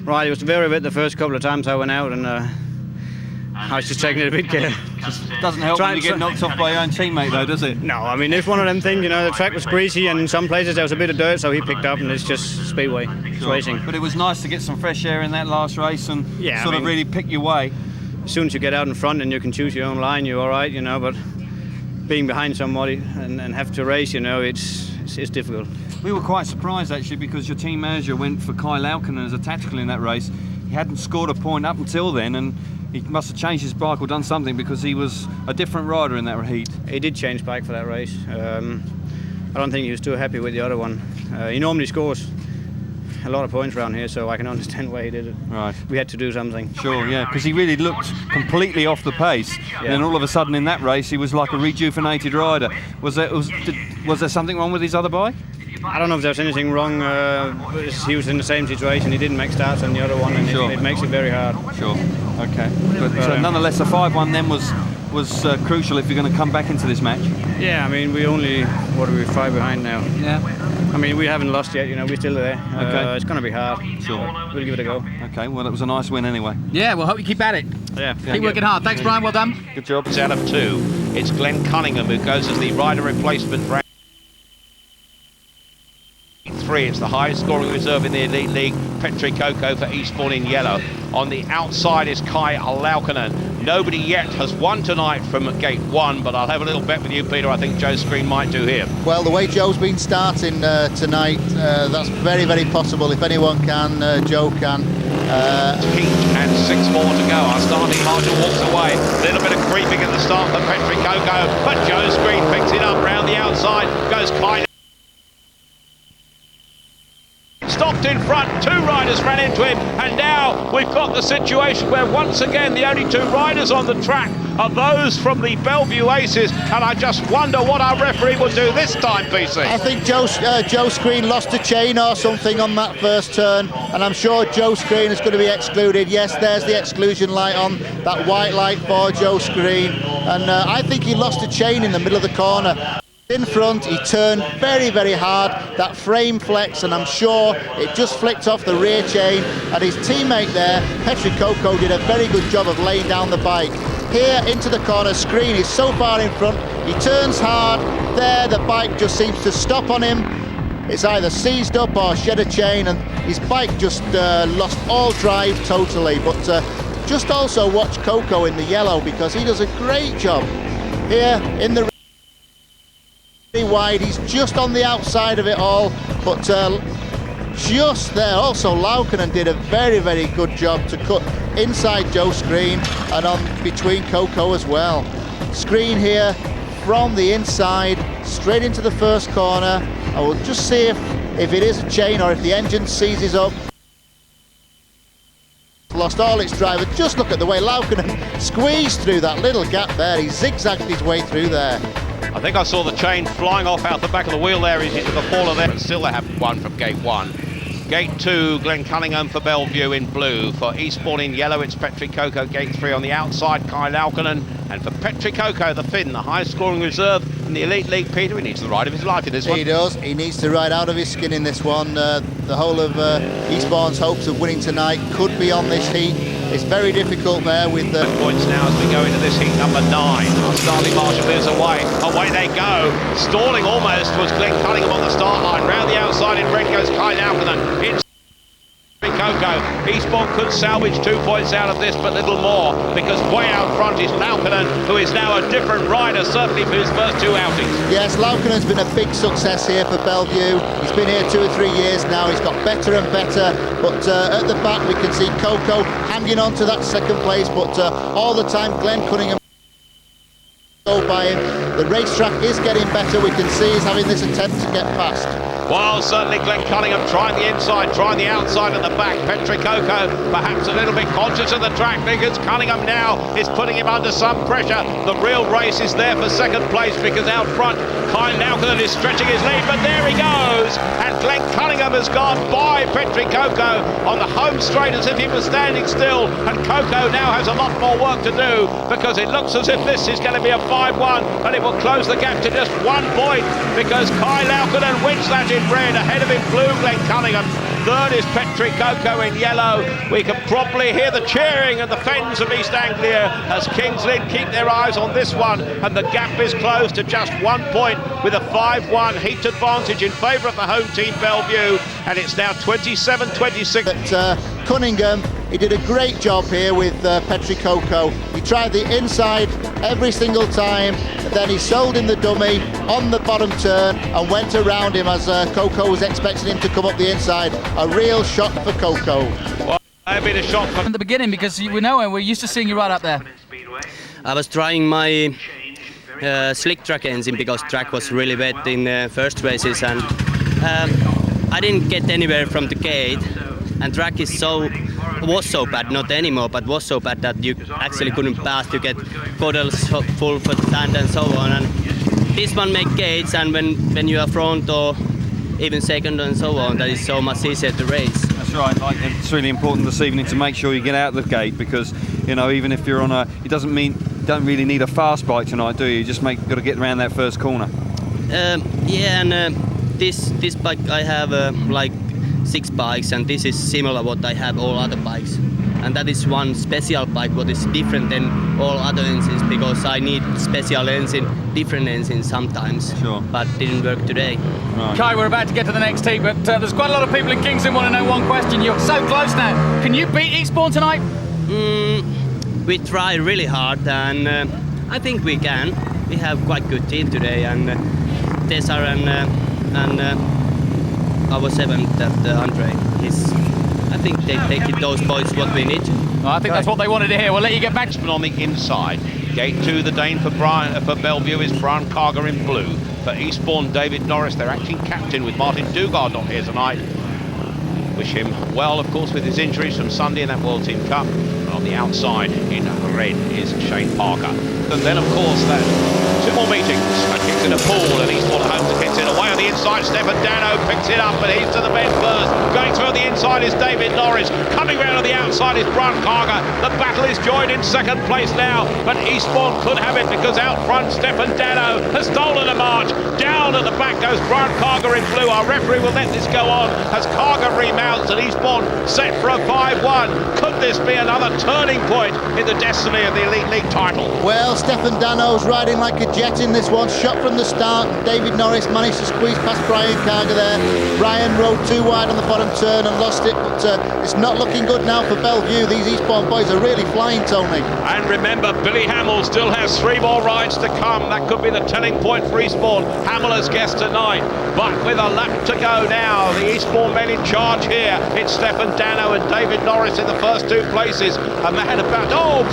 Right, it was very wet the first couple of times I went out, and I was just taking it a bit careful. Doesn't help when you get knocked off by your own teammate though, does it? No, I mean, it's one of them things, you know, the track was greasy and in some places there was a bit of dirt, so he picked up, and it's just speedway, it's racing. But it was nice to get some fresh air in that last race and sort of really pick your way. As soon as you get out in front and you can choose your own line, you're all right, you know, but being behind somebody and have to race, you know, it's difficult. We were quite surprised actually, because your team manager went for Kai Laukkanen as a tactical in that race. He hadn't scored a point up until then, and he must have changed his bike or done something, because he was a different rider in that heat. He did change bike for that race. I don't think he was too happy with the other one. He normally scores a lot of points around here, so I can understand why he did it. Right. We had to do something. Sure, yeah, because he really looked completely off the pace, and then all of a sudden in that race he was like a rejuvenated rider. Was there something wrong with his other bike? I don't know if there's anything wrong. He was in the same situation. He didn't make starts on the other one, and it makes it very hard. Sure. Okay. But nonetheless, a 5-1 then was crucial if you're going to come back into this match. Yeah, I mean, we only, what are we, 5 behind now? Yeah. I mean, we haven't lost yet, you know, we're still there. Okay. It's going to be hard. Sure. We'll give it a go. Okay, well, it was a nice win anyway. Yeah, we'll hope you keep at it. Yeah. Keep working hard. Thanks, Brian. Well done. Good job. Out of 2, it's Glenn Cunningham who goes as the rider replacement. 3, it's the highest scoring reserve in the Elite League, Petri Coco for Eastbourne in yellow. On the outside is Kai Laukkanen. Nobody yet has won tonight from gate 1, but I'll have a little bet with you, Peter. I think Joe Screen might do here. Well, the way Joe's been starting tonight, that's very, very possible. If anyone can, Joe can. Heat and 6 more to go. Our starting marshal walks away. A little bit of creeping at the start for Petri Coco, but Joe Screen picks it up round the outside. Goes Kai. Stopped in front, 2 riders ran into him, and now we've got the situation where once again the only 2 riders on the track are those from the Belle Vue Aces, and I just wonder what our referee will do this time, PC. I think Joe Screen lost a chain or something on that first turn, and I'm sure Joe Screen is going to be excluded. Yes, there's the exclusion light on, that white light for Joe Screen, and I think he lost a chain in the middle of the corner. In front, he turned very, very hard, that frame flex, and I'm sure it just flicked off the rear chain, and his teammate there, Petri Coco, did a very good job of laying down the bike. Here into the corner, Screen is so far in front, he turns hard, there the bike just seems to stop on him. It's either seized up or shed a chain, and his bike just lost all drive totally. But just also watch Coco in the yellow, because he does a great job here in the wide. He's just on the outside of it all, but just there also Laukkanen did a very, very good job to cut inside Joe Screen and on between Coco as well. Screen here from the inside straight into the first corner. I will just see if it is a chain or if the engine seizes up. Lost all its drive. Just look at the way Laukkanen squeezed through that little gap there. He zigzagged his way through there. I think I saw the chain flying off out the back of the wheel there. He took a faller there, but still they have 1 from gate 1. Gate 2, Glenn Cunningham for Belle Vue in blue. For Eastbourne in yellow, it's Petri Coco. Gate 3 on the outside, Kai Laukkanen. And for Petri Coco, the Finn, the highest scoring reserve in the Elite League. Peter, he needs the ride of his life in this one. He does. He needs to ride out of his skin in this one. The whole of Eastbourne's hopes of winning tonight could be on this heat. It's very difficult there with the points now as we go into this heat number 9. Our starting marshal moves away. Away they go. Stalling almost was Glenn Cunningham on the start line. Round the outside in red goes Kai Laukkanen. It's Coco. Eastbourne could salvage 2 points out of this, but little more, because way out front is Laukkanen, who is now a different rider, certainly for his first 2 outings. Yes, Laukkanen's been a big success here for Belle Vue. He's been here 2 or 3 years now. He's got better and better, but at the back we can see Coco hanging on to that 2nd place, but all the time Glenn Cunningham go by him. The racetrack is getting better. We can see he's having this attempt to get past. Well, certainly Glenn Cunningham trying the inside, trying the outside and the back. Petri Coco perhaps a little bit conscious of the track, because Cunningham now is putting him under some pressure. The real race is there for 2nd place, because out front Kai Laukkanen is stretching his lead, but there he goes, and Glenn Cunningham has gone by Petri Coco on the home straight as if he was standing still, and Coco now has a lot more work to do, because it looks as if this is going to be a 5-1, and it will close the gap to just 1 point because Kyle Laukkanen wins that in red. Ahead of him, blue, Glenn Cunningham. Third is Petri Coco in yellow. We can probably hear the cheering of the fans of East Anglia as Kings Lynn keep their eyes on this one, and the gap is closed to just 1 point with a 5-1 heat advantage in favour of the home team Belle Vue, and it's now 27-26. But Cunningham, he did a great job here with Petri Coco. He tried the inside every single time, then he sold in the dummy on the bottom turn and went around him as Coco was expecting him to come up the inside. A real shot for Coco. Well, that been a shot From the beginning, because we know and we're used to seeing you right up there. I was trying my slick track engine because track was really wet in the first races, and I didn't get anywhere from the gate, and track was so bad, not anymore, but was so bad that you actually couldn't pass to get puddles full for the sand and so on. And this one make gates, and when you are front or even second and so on, that is so much easier to race. That's right. It's really important this evening to make sure you get out of the gate, because you know, even if you're on a, it doesn't mean you don't really need a fast bike tonight, do you? You just got to get around that first corner. Yeah, and this bike I have like 6 bikes, and this is similar what I have all other bikes, and that is one special bike what is different than all other engines, because I need special engine, different engines sometimes. Sure. But didn't work today. Right. Kai, we're about to get to the next heat, but there's quite a lot of people in Kingston want to know one question. You're so close now. Can you beat Eastbourne tonight? We try really hard, and I think we can. We have quite good team today, and Tessar and our 7th at Andre. I think they take those points what we need. Well, I think that's what they wanted to hear. We'll let you get back. on the inside. Gate 2, the Dane for Belle Vue is Brian Carger in blue. For Eastbourne, David Norris, their acting captain, with Martin Dugard not here tonight. Wish him well, of course, with his injuries from Sunday in that World Team Cup. And on the outside in red is Shane Parker. And then, of course, that 2 more meetings. Kicks in a pool, and Eastbourne at home to kicks it away on the inside. Stefan Dano picks it up, and he's to the bend first. Going through on the inside is David Norris. Coming round on the outside is Brian Carger. The battle is joined in 2nd place now, but Eastbourne could have it because out front Stefan Dano has stolen a march. Down at the back goes Brian Carger in blue. Our referee will let this go on as Carger remounts, and Eastbourne set for a 5-1. Could this be another turning point in the destiny of the Elite League title? Well, Stefan Dano's riding like a jet in this one. Shot from the start. David Norris managed to squeeze past Brian Carger there. Brian rode too wide on the bottom turn and lost it, but it's not looking good now for Belle Vue. These Eastbourne boys are really flying, Tony. And remember, Billy Hamill still has 3 more rides to come. That could be the telling point for Eastbourne. Hamill as guest tonight, but with a lap to go now, the Eastbourne men in charge here. It's Stefan Dano and David Norris in the first 2 places. A man about,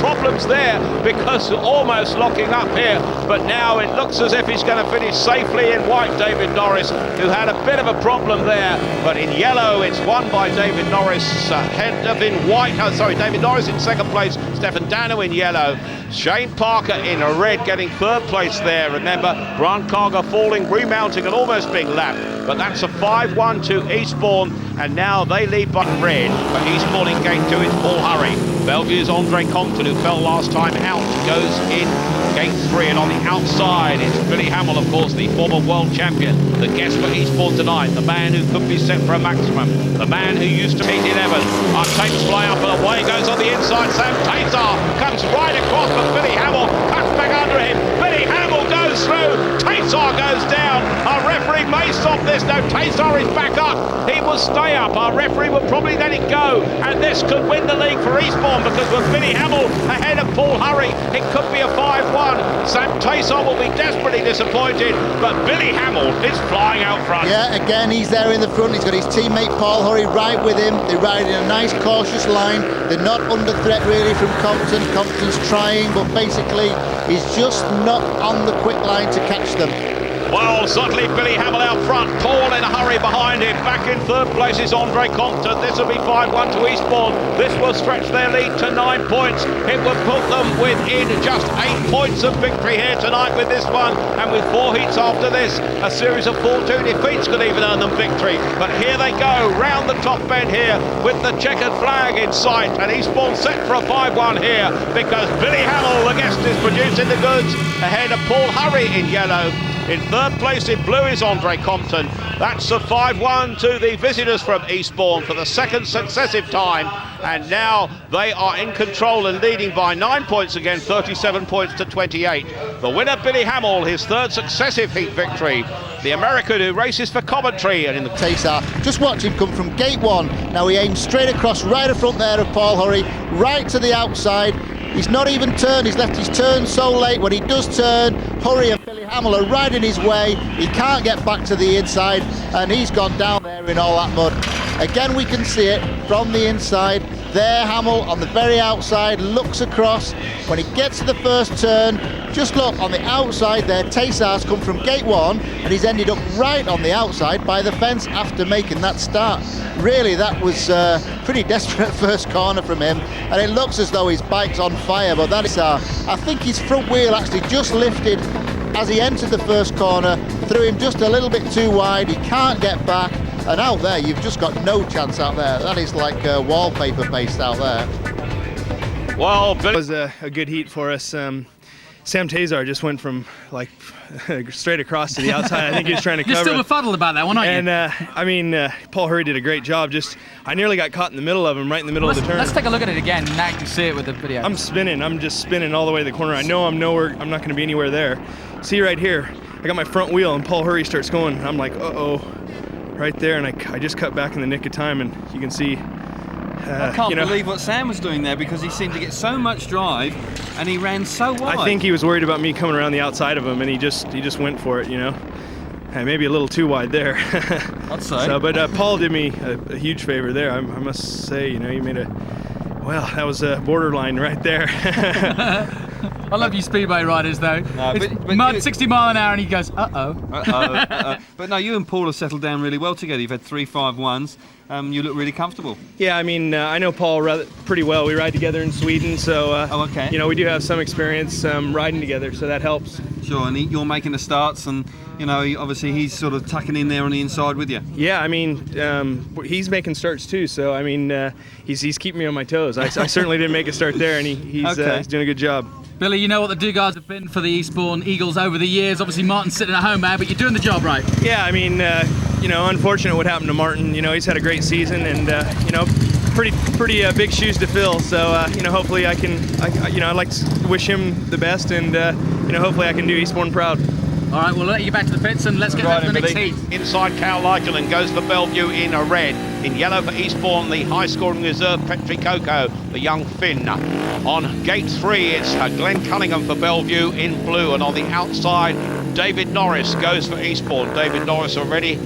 problems there because almost locking up here, but now it looks as if he's going to finish safely in white, David Norris, who had a bit of a problem there, but in yellow it's won by David Norris, ahead of in white, David Norris in 2nd place, Stefan Dano in yellow, Shane Parker in red getting 3rd place there. Remember, Brian Carger falling, remounting and almost being lapped, but that's a 5-1 to Eastbourne, and now they lead by red. But Eastbourne in gate 2 is Paul Hurry. Belle Vue's Andre Compton, who fell last time out, goes in gate 3, and on the outside it's Billy Hamill, of course, the former world champion, the guest for Eastbourne tonight, the man who could be set for a maximum, the man who used to beat 11. Our tapes fly up and away goes on the inside. Sam Taysar comes right across, but Billy Hamill cuts back under him. Billy Hamill goes through. Taysar goes down. Our referee may stop this. No, Taysar is back up. He will stay up. Our referee will probably let it go, and this could win the league for Eastbourne, because with Billy Hamill ahead of Paul Hurry, it could be a 5-1. Sam Taysar will be desperately disappointed, but Billy Hamill is flying out front. Yeah, again, he's there in the front. He's got his teammate Paul Hurry right with him. They're riding a nice, cautious line. They're not under threat really from Compton. Compton's trying, but basically he's just not on the quick line to catch them. Well, certainly Billy Hamill out front, Paul in a hurry behind him. Back in third place is Andre Compton. This will be 5-1 to Eastbourne. This will stretch their lead to 9 points. It will put them within just 8 points of victory here tonight with this one. And with 4 heats after this, a series of 4-2 defeats could even earn them victory. But here they go, round the top bend here with the checkered flag in sight. And Eastbourne set for a 5-1 here because Billy Hamill, the guest, is producing the goods ahead of Paul Hurry in yellow. In third place in blue is Andre Compton. That's a 5-1 to the visitors from Eastbourne for the second successive time. And now they are in control and leading by 9 points again, 37 points to 28. The winner, Billy Hamill, his third successive heat victory. The American who races for Coventry and in the Taysar. Just watch him come from gate 1. Now he aims straight across right in front there of Paul Hurry, right to the outside. He's not even turned, he's left his turn so late. When he does turn, Hurry and Billy Hamill are right in his way. He can't get back to the inside and he's gone down there in all that mud. Again, we can see it from the inside. There, Hamill on the very outside, looks across. When he gets to the first turn, just look on the outside there, Taysar's come from gate 1 and he's ended up right on the outside by the fence after making that start. Really, that was pretty desperate first corner from him, and it looks as though his bike's on fire, but that is, I think his front wheel actually just lifted as he entered the first corner, threw him just a little bit too wide. He can't get back, and out there you've just got no chance out there. That is like wallpaper paste out there. well, It was a good heat for us. Sam Taysar just went from like straight across to the outside. I think he was trying to cover. You're still befuddled about that one, aren't you? And I mean, Paul Hurry did a great job. I nearly got caught in the middle of him, right in the middle of the turn. Let's take a look at it again. Now you can see it with the video. I'm spinning. I'm just spinning all the way to the corner. I know I'm nowhere. I'm not going to be anywhere there. See right here, I got my front wheel, and Paul Hurry starts going. I'm like, uh-oh, right there, and I just cut back in the nick of time, and you can see. I can't believe what Sam was doing there because he seemed to get so much drive and he ran so wide. I think he was worried about me coming around the outside of him, and he just went for it, you know. And maybe a little too wide there. I'd say. So, but Paul did me a huge favor there. I must say, you know, he made well, that was a borderline right there. I love you speedway riders though. No, but mud 60 mile an hour and he goes, uh-oh. But no, you and Paul have settled down really well together. You've had 3 5-1s. You look really comfortable. Yeah, I mean, I know Paul pretty well. We ride together in Sweden, so okay. You know, we do have some experience riding together, so that helps. Sure, and you're making the starts, and you know, obviously he's sort of tucking in there on the inside with you. Yeah, I mean, he's making starts too, so I mean, he's keeping me on my toes. I certainly didn't make a start there, and he's doing a good job. Billy, you know what the Duggards have been for the Eastbourne Eagles over the years. Obviously, Martin's sitting at home now, but you're doing the job right. Yeah, I mean, you know, unfortunate what happened to Martin. You know, he's had a great season, and you know, pretty big shoes to fill. So you know, hopefully I can, you know, I'd like to wish him the best, and you know, hopefully I can do Eastbourne proud. All right, we'll let you get back to the pits and let's get back to the next heat. Inside Cal Lycan goes for Belle Vue in a red. In yellow for Eastbourne, the high-scoring reserve Petri Coco, the young Finn. On gate 3, it's Glenn Cunningham for Belle Vue in blue, and on the outside, David Norris goes for Eastbourne. David Norris already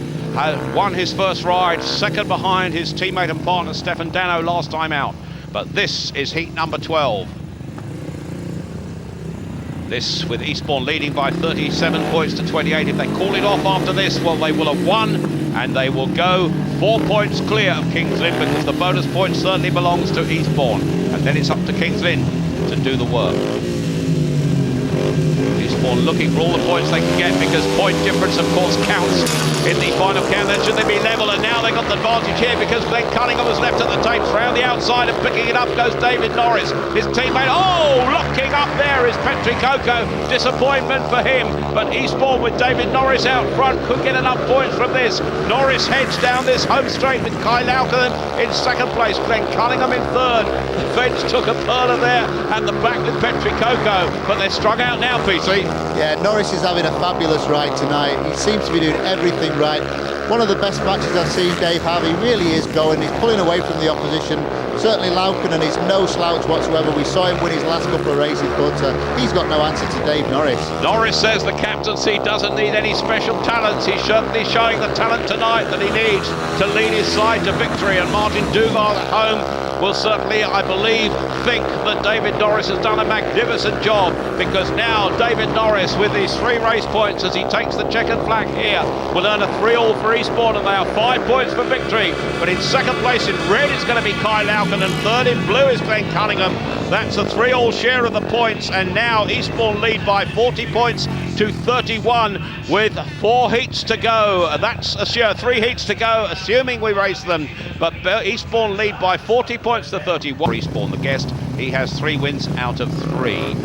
won his first ride, second behind his teammate and partner Stefan Dano last time out. But this is heat number 12. This with Eastbourne leading by 37 points to 28. If they call it off after this, well, they will have won, and they will go 4 points clear of Kings Lynn, because the bonus point certainly belongs to Eastbourne. And then it's up to Kings Lynn to do the work. Eastbourne looking for all the points they can get, because point difference, of course, counts in the final count. Then should they be level? And now they got the advantage here because Glenn Cunningham was left at the tapes. Round the outside and picking it up goes David Norris, his teammate. Oh, locking up there is Petri Coco. Disappointment for him, but Eastbourne with David Norris out front could get enough points from this. Norris heads down this home straight with Kai Laukkanen in second place. Glenn Cunningham in third. The Feds took a perler there and the back with Petri Coco, but they're strung out now, PC. Yeah, Norris is having a fabulous ride tonight. He seems to be doing everything right. One of the best matches I've seen Dave have. He really is going. He's pulling away from the opposition. Certainly Laukkanen is no slouch whatsoever. We saw him win his last couple of races, but he's got no answer to Dave Norris. Norris says the captaincy doesn't need any special talents. He's certainly showing the talent tonight that he needs to lead his side to victory. And Martin Dugard at home will certainly, I believe, think that David Norris has done a magnificent job, because now David Norris, with these 3 race points as he takes the checkered flag here, will earn a 3-all for Eastbourne, and they are 5 points for victory. But in second place in red is going to be Kai Lauken, and third in blue is Glenn Cunningham. That's a 3-all share of the points, and now Eastbourne lead by 40 points to 31 with 4 heats to go. That's 3 heats to go, assuming we race them. But Eastbourne lead by 40 points to 31. Eastbourne, the guest, he has 3 wins out of 3.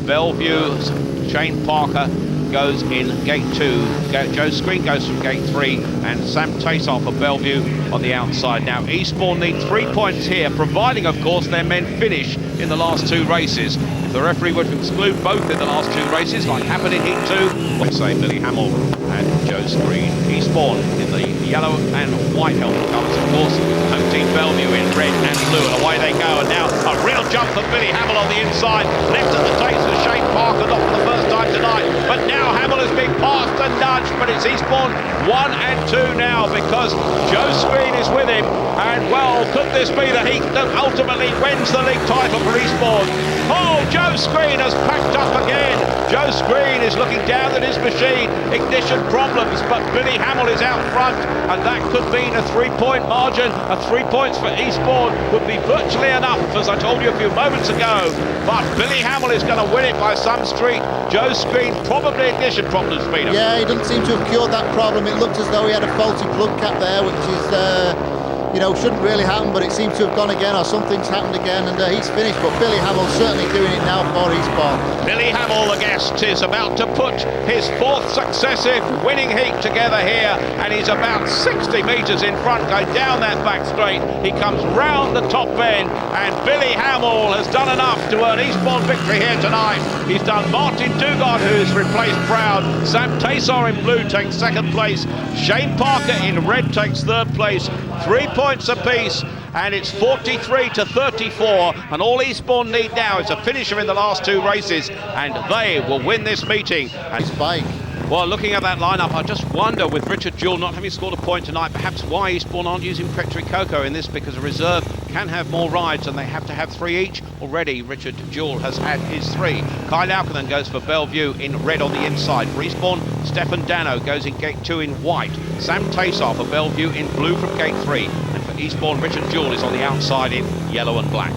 Belle Vue, Shane Parker goes in gate 2. Joe Screen goes from gate 3, and Sam Taysar for Belle Vue on the outside. Now Eastbourne need 3 points here, providing of course their men finish in the last 2 races. If the referee were to exclude both in the last 2 races, like happened in heat 2, let's say Billy Hamill and Joe Screen. Eastbourne in the yellow and white helmet colours, of course. Home team Belle Vue in red and blue, and away they go. And now a real jump for Billy Hamill on the inside, left at the taste of Shane Parker, not for the first time tonight. But now Hamill has been passed and nudged, but it's Eastbourne 1 and 2 now, because Joe Screen is with him. And well, could this be the heat that ultimately wins the league title for Eastbourne? Oh, Joe Screen has packed up again. Joe Screen is looking down at his machine. Ignition problems, but Billy Hamill is out front, and that could mean a 3-point margin. 3 points for Eastbourne would be virtually enough, as I told you a few moments ago. But Billy Hamill is going to win it by some street. Joe Screen, probably ignition problems, Peter. Yeah, he doesn't seem to have cured that problem. It looked as though he had a faulty plug cap there, which is you know, shouldn't really happen, but it seems to have gone again, or something's happened again, and he's finished. But Billy Hamill's certainly doing it now for Eastbourne. Billy Hamill, the guest, is about to put his 4th successive winning heat together here, and he's about 60 metres in front, going down that back straight. He comes round the top bend, and Billy Hamill has done enough to earn Eastbourne victory here tonight. He's done Martin Dugard, who's replaced Proud. Sam Taysar in blue takes 2nd place. Shane Parker in red takes 3rd place. 3 points apiece, and it's 43 to 34, and all Eastbourne need now is a finisher in the last 2 races, and they will win this meeting. And Spike. Well, looking at that lineup, I just wonder, with Richard Jewell not having scored a point tonight, perhaps why Eastbourne aren't using Petri Coco in this, because a reserve can have more rides and they have to have 3 each. Already Richard Jewell has had his 3. Kai Lauken then goes for Belle Vue in red on the inside. For Eastbourne, Stefan Dano goes in gate 2 in white. Sam Taysar for Belle Vue in blue from gate 3. And for Eastbourne, Richard Jewell is on the outside in yellow and black.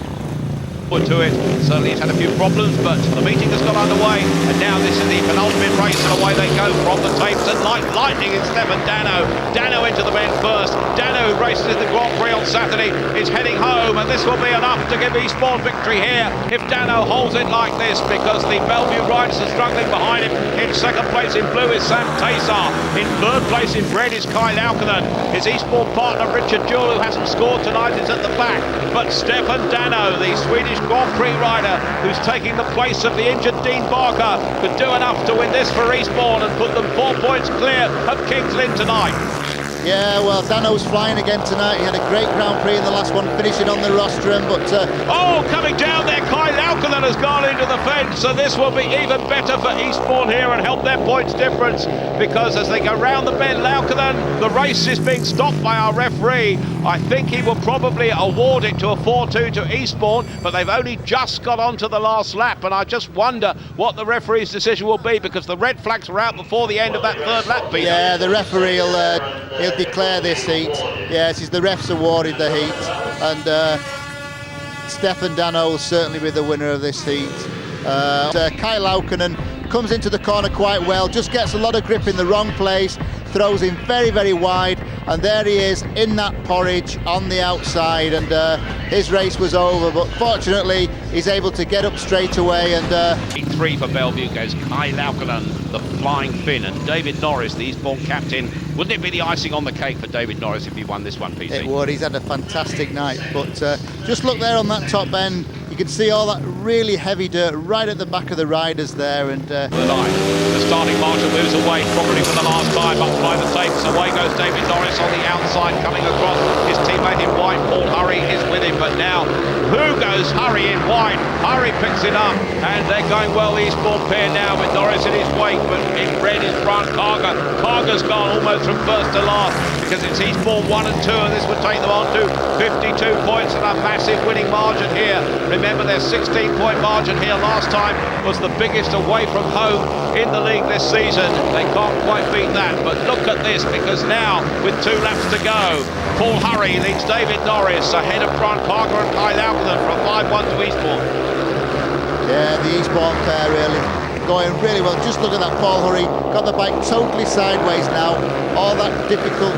To it. Certainly he's had a few problems, but the meeting has got underway, and now this is the penultimate race, and away they go from the tapes, and lightning is Stefan Dano. Dano into the bend first. Dano, who races in the Grand Prix on Saturday, is heading home, and this will be enough to give Eastbourne victory here if Dano holds it like this, because the Belle Vue riders are struggling behind him. In 2nd place in blue is Sam Taysar. In 3rd place in red is Kai Lauken. His Eastbourne partner Richard Jewell, who hasn't scored tonight, is at the back, but Stefan Dano, the Swedish Grand Prix rider who's taking the place of the injured Dean Barker, could do enough to win this for Eastbourne and put them 4 points clear of King's Lynn tonight. Yeah, well, Dano's flying again tonight. He had a great Grand Prix in the last one, finishing on the rostrum, but... Oh, coming down there, Kai Lauken has gone into the fence, so this will be even better for Eastbourne here and help their points difference, because as they go round the bend, Lauken, the race is being stopped by our referee. I think he will probably award it to a 4-2 to Eastbourne, but they've only just got onto the last lap, and I just wonder what the referee's decision will be, because the red flags were out before the end of that 3rd lap, Peter. Yeah, the referee he'll declare this heat. Yes, the refs awarded the heat, and Stefan Dano will certainly be the winner of this heat. Kai Lauken comes into the corner quite well, just gets a lot of grip in the wrong place, throws in very, very wide, and there he is in that porridge on the outside, and his race was over, but fortunately he's able to get up straight away. And 3 for Belle Vue goes Kai Lauken, the flying Finn, and David Norris, the Eastbourne captain. Wouldn't it be the icing on the cake for David Norris if he won this one, PC? It would. He's had a fantastic night, but just look there on that top end. You can see all that really heavy dirt right at the back of the riders there, and The starting marshal moves away, probably for the last time, up by the tapes. Away goes David Norris on the outside, coming across. His teammate in white, Paul Hurry, is with him, but now, who goes Hurry in white? Hurry picks it up, and they're going well, the Eastbourne pair now, with Norris in his wake, but in red is Grant Carger. Carger's gone almost from first to last, because it's Eastbourne 1 and 2, and this would take them on to 52 points and a massive winning margin here. Remember, their 16-point margin here last time was the biggest away from home in the league this season. They can't quite beat that, but look at this, because now, with 2 laps to go, Paul Hurry leads David Norris ahead of Grant Carger and Kyle Alpinen from 5-1 to Eastbourne. yeah, the Eastbourne pair really going really well. Just look at that, Paul Hurry got the bike totally sideways now. All that difficult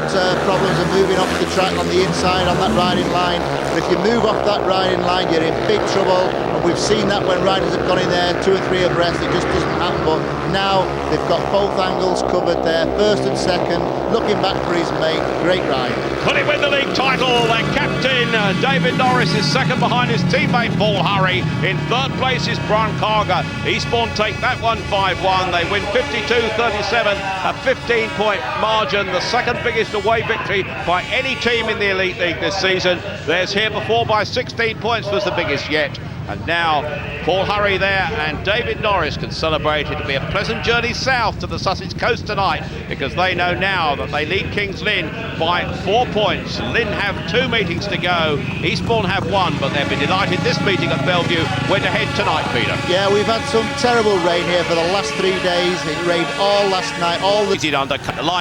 problems of moving off the track on the inside on that riding line. But if you move off that riding line, you're in big trouble. And we've seen that when riders have gone in there 2 or 3 abreast, it just doesn't happen. But now they've got both angles covered there, first and second, looking back for his mate. Great ride. Could he win the league title? Their captain, David Norris, is second behind his teammate Paul Hurry. In third place is Grant Carger. Eastbourne take that one 5-1. They win 52-37, a 15-point margin, the second biggest away victory by any team in the Elite League this season. Theirs here before by 16 points was the biggest yet. And now Paul Hurry there and David Norris can celebrate. It'll be a pleasant journey south to the Sussex coast tonight, because they know now that they lead Kings Lynn by 4 points. Lynn have 2 meetings to go. Eastbourne have 1, but they'll be delighted this meeting at Belle Vue went ahead tonight, Peter. Yeah, we've had some terrible rain here for the last 3 days. It rained all last night, all the... Undercut the line.